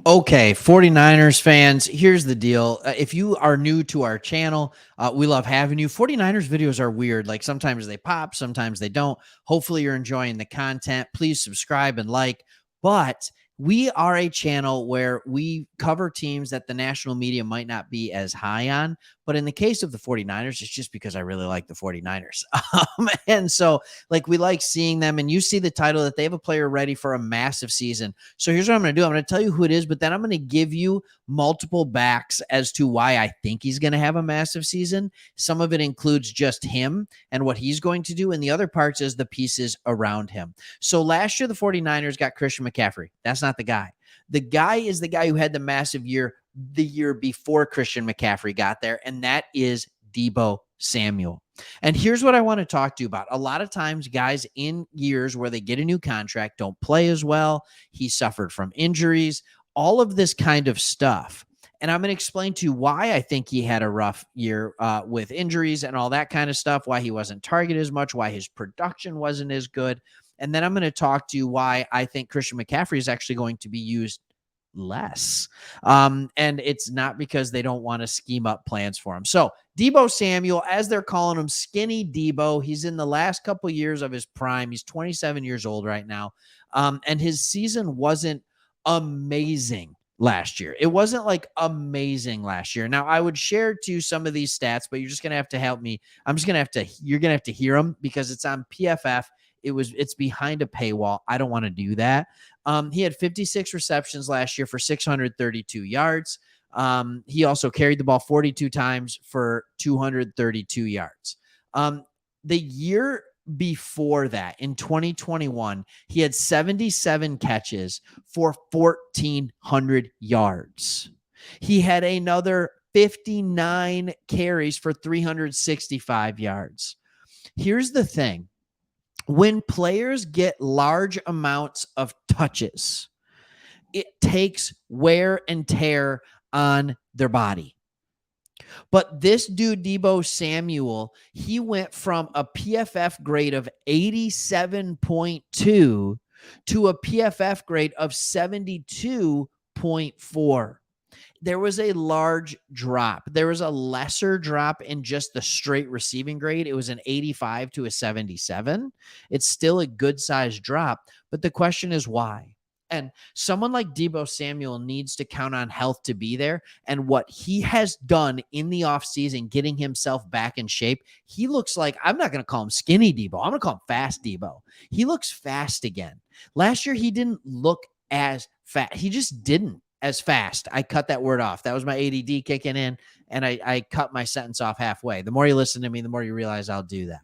Okay, 49ers fans, here's the deal. If you are new to our channel, we love having you. 49ers videos are weird. Like sometimes they pop, sometimes they don't. Hopefully, you're enjoying the content. Please subscribe and like. But we are a channel where we cover teams that the national media might not be as high on. But in the case of the 49ers, it's just because I really like the 49ers. And so, like, we like seeing them. And you see the title that they have a player ready for a massive season. So here's what I'm going to do. I'm going to tell you who it is, but then I'm going to give you multiple backs as to why I think he's going to have a massive season. Some of it includes just him and what he's going to do, and the other parts is the pieces around him. So last year, the 49ers got Christian McCaffrey. That's not the guy. The guy is the guy who had the massive year the year before Christian McCaffrey got there, and that is Deebo Samuel. And here's what I want to talk to you about. A lot of times, guys in years where they get a new contract don't play as well. He suffered from injuries, all of this kind of stuff. And I'm going to explain to you why I think he had a rough year with injuries and all that kind of stuff, why he wasn't targeted as much, why his production wasn't as good. And then I'm going to talk to you why I think Christian McCaffrey is actually going to be used less. And it's not because they don't want to scheme up plans for him. So Deebo Samuel, as they're calling him, Skinny Deebo, he's in the last couple of years of his prime. He's 27 years old right now. And his season wasn't amazing last year. It wasn't like amazing last year. Now I would share to you some of these stats, but you're just going to have to help me. You're going to have to hear them because it's on PFF. It's behind a paywall. I don't want to do that. He had 56 receptions last year for 632 yards. He also carried the ball 42 times for 232 yards. The year before that, in 2021, he had 77 catches for 1,400 yards. He had another 59 carries for 365 yards. Here's the thing. When players get large amounts of touches, it takes wear and tear on their body. But this dude, Deebo Samuel, he went from a PFF grade of 87.2 to a PFF grade of 72.4. There was a large drop. There was a lesser drop in just the straight receiving grade. It was an 85 to a 77. It's still a good size drop, but the question is why? And someone like Deebo Samuel needs to count on health to be there. And what he has done in the offseason, getting himself back in shape, he looks like, I'm not going to call him skinny Deebo. I'm going to call him fast Deebo. He looks fast again. Last year, he didn't look as fast. He just didn't. As fast. I cut that word off. That was my ADD kicking in, and I cut my sentence off halfway. The more you listen to me, the more you realize I'll do that.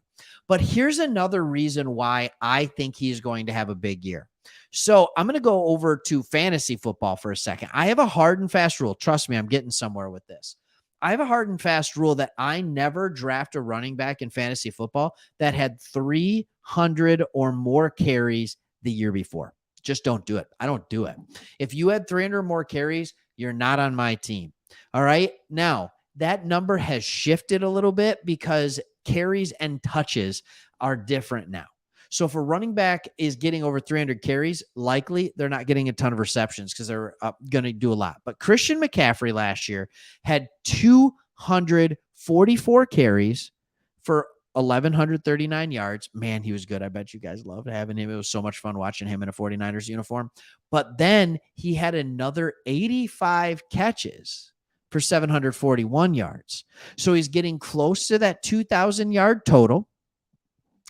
But here's another reason why I think he's going to have a big year. So I'm going to go over to fantasy football for a second. I have a hard and fast rule. Trust me, I'm getting somewhere with this. I have a hard and fast rule that I never draft a running back in fantasy football that had 300 or more carries the year before. Just don't do it. I don't do it. If you had 300 more carries, you're not on my team. All right. Now, that number has shifted a little bit because carries and touches are different now. So if a running back is getting over 300 carries, likely they're not getting a ton of receptions because they're going to do a lot. But Christian McCaffrey last year had 244 carries for 1,139 yards. Man, he was good. I bet you guys loved having him. It was so much fun watching him in a 49ers uniform. But then he had another 85 catches for 741 yards. So he's getting close to that 2,000 yard total.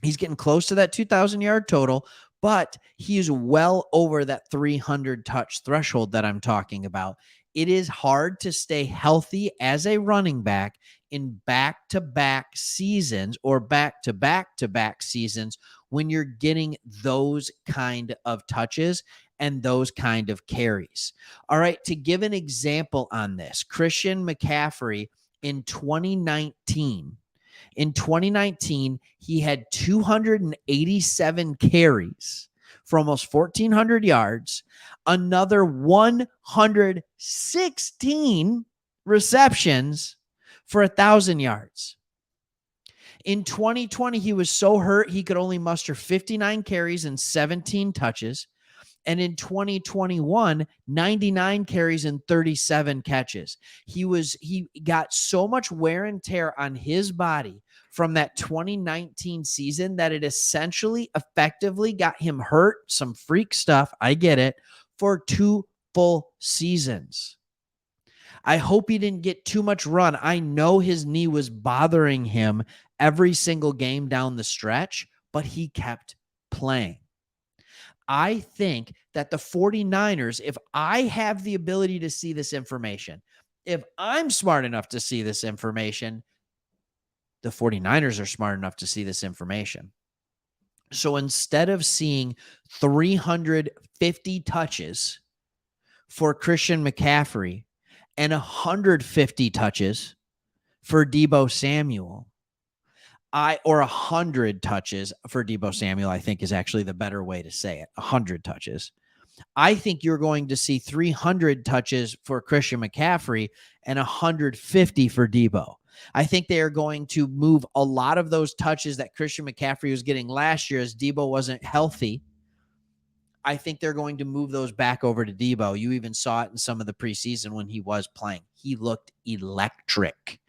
He's getting close to that 2,000 yard total, but he's well over that 300 touch threshold that I'm talking about. It is hard to stay healthy as a running back in back-to-back seasons or back-to-back-to-back seasons when you're getting those kind of touches and those kind of carries. All right, to give an example on this, Christian McCaffrey in 2019, he had 287 carries for almost 1,400 yards, another 116 receptions for 1,000 yards. In 2020, he was so hurt he could only muster 59 carries and 17 touches. And in 2021, 99 carries and 37 catches. He got so much wear and tear on his body from that 2019 season that it essentially effectively got him hurt, some freak stuff, I get it, for 2 full seasons. I hope he didn't get too much run. I know his knee was bothering him every single game down the stretch, but he kept playing. I think that the 49ers, if I have the ability to see this information, if I'm smart enough to see this information, the 49ers are smart enough to see this information. So instead of seeing 350 touches for Christian McCaffrey and 150 touches for Deebo Samuel, or 100 touches for Deebo Samuel, I think is actually the better way to say it. 100 touches. I think you're going to see 300 touches for Christian McCaffrey and 150 for Deebo. I think they are going to move a lot of those touches that Christian McCaffrey was getting last year as Deebo wasn't healthy. I think they're going to move those back over to Deebo. You even saw it in some of the preseason when he was playing. He looked electric.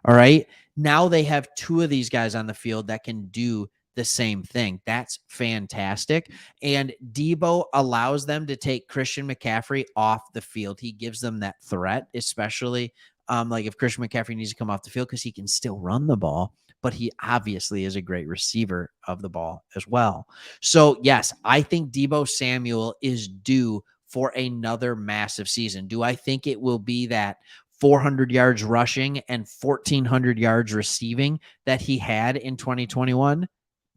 All right. Now they have 2 of these guys on the field that can do the same thing. That's fantastic. And Deebo allows them to take Christian McCaffrey off the field. He gives them that threat, especially like if Christian McCaffrey needs to come off the field because he can still run the ball, but he obviously is a great receiver of the ball as well. So yes, I think Deebo Samuel is due for another massive season. Do I think it will be that 400 yards rushing and 1,400 yards receiving that he had in 2021?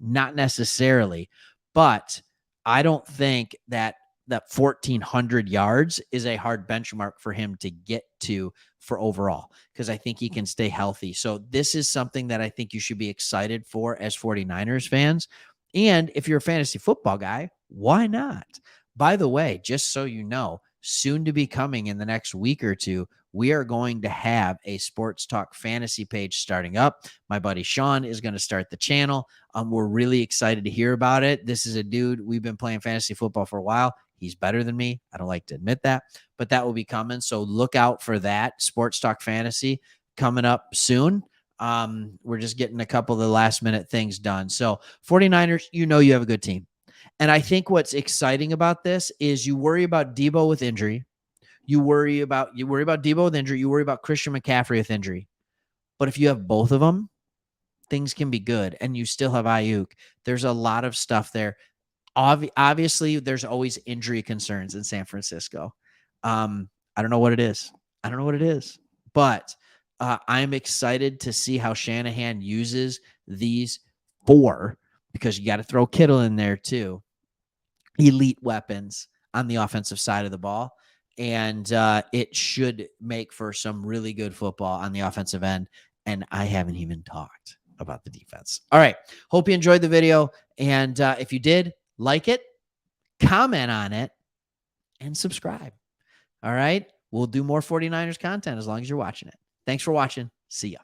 Not necessarily, but I don't think that 1,400 yards is a hard benchmark for him to get to for overall, because I think he can stay healthy. So this is something that I think you should be excited for as 49ers fans. And if you're a fantasy football guy, why not? By the way, just so you know, soon to be coming in the next week or two, we are going to have a Sports Talk fantasy page starting up. My buddy Sean is going to start the channel. We're really excited to hear about it. This is a dude, we've been playing fantasy football for a while. He's better than me. I don't like to admit that, but that will be coming. So look out for that. Sports Talk Fantasy coming up soon. We're just getting a couple of the last minute things done. So 49ers, you know you have a good team. And I think what's exciting about this is you worry about Deebo with injury. You worry about Deebo with injury. You worry about Christian McCaffrey with injury. But if you have both of them, things can be good. And you still have Ayuk. There's a lot of stuff there. Obviously, there's always injury concerns in San Francisco. I don't know what it is. But I'm excited to see how Shanahan uses these 4, because you got to throw Kittle in there too. Elite weapons on the offensive side of the ball. And it should make for some really good football on the offensive end. And I haven't even talked about the defense. All right. Hope you enjoyed the video. And if you did, like it, comment on it, and subscribe. All right. We'll do more 49ers content as long as you're watching it. Thanks for watching. See ya.